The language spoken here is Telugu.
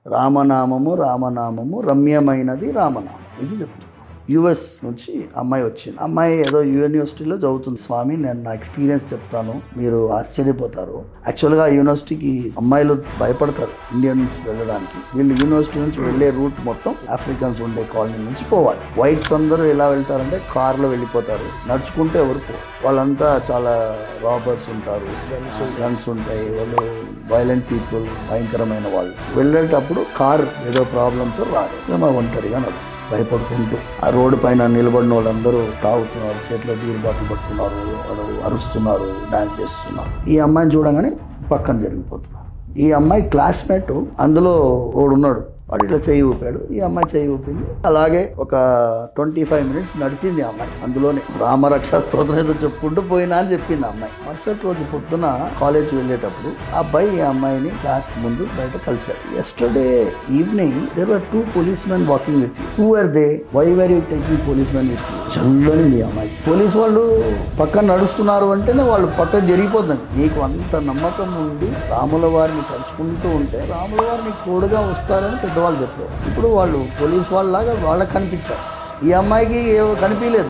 రామనామము రామనామము రమ్యమైనది రామనామం, ఇది చెప్తుంది. యుఎస్ నుంచి అమ్మాయి వచ్చింది. అమ్మాయి ఏదో యూనివర్సిటీలో చదువుతుంది. స్వామి, నేను నా ఎక్స్పీరియన్స్ చెప్తాను, మీరు ఆశ్చర్యపోతారు. యాక్చువల్గా ఆ యూనివర్సిటీకి అమ్మాయిలు భయపడతారు ఇండియన్స్ వెళ్ళడానికి. వీళ్ళు యూనివర్సిటీ నుంచి వెళ్ళే రూట్ మొత్తం ఆఫ్రికన్స్ ఉండే కాలనీ నుంచి పోవాలి. వైట్స్ అందరూ ఎలా వెళ్తారంటే కార్లో వెళ్ళిపోతారు, నడుచుకుంటే ఎవరు పోరు. వాళ్ళంతా చాలా రాబర్స్ ఉంటారు, గన్స్ ఉంటాయి, వాళ్ళు వైలెంట్ పీపుల్, భయంకరమైన వాళ్ళు. వెళ్ళేటప్పుడు కార్ ఏదో ప్రాబ్లంతో రారు, ఒంటరిగా నడుస్తుంది భయపడుకుంటూ. ఆ రోడ్డు పైన నిలబడిన వాళ్ళందరూ తాగుతున్నారు, చేతిలో బీర్ బాటిల్ పట్టుకున్నారు, వాళ్ళు అరుస్తున్నారు, డాన్స్ చేస్తున్నారు. ఈ అమ్మాయిని చూడగానే పక్కన జరిగిపోతున్నారు. ఈ అమ్మాయి క్లాస్మేట్ అందులో వాడు ఉన్నాడు, వాడు ఇట్లా చెయ్యి ఊపాడు, ఈ అమ్మాయి చెయ్యి ఊపింది. అలాగే ఒక 25 minutes నడిచింది ఆ అమ్మాయి. అందులోనే రామరక్ష స్తోత్రం ఏదో చెప్పుకుంటూ పోయినా అని చెప్పింది ఆ అమ్మాయి. మరుసటి రోజు పొద్దున కాలేజ్ వెళ్ళేటప్పుడు ఆ అబ్బాయి ఈ అమ్మాయిని క్లాస్ ముందు బయట కలిశాడు. Yesterday evening there were 2 policemen walking with you. Who are they? Why were you taking policemen with you? చల్లని అమ్మాయి. పోలీస్ వాళ్ళు పక్కన నడుస్తున్నారు అంటేనే వాళ్ళు పక్కన జరిగిపోతుంది. నీకు అంత నమ్మకం ఉండి రాముల వారిని తలుచుకుంటూ ఉంటే రాముల వారిని తోడుగా వస్తారని పెద్దవాళ్ళు చెప్పారు. ఇప్పుడు వాళ్ళు పోలీస్ వాళ్ళలాగా వాళ్ళకి కనిపించారు, ఈ అమ్మాయికి కనిపించలేదు.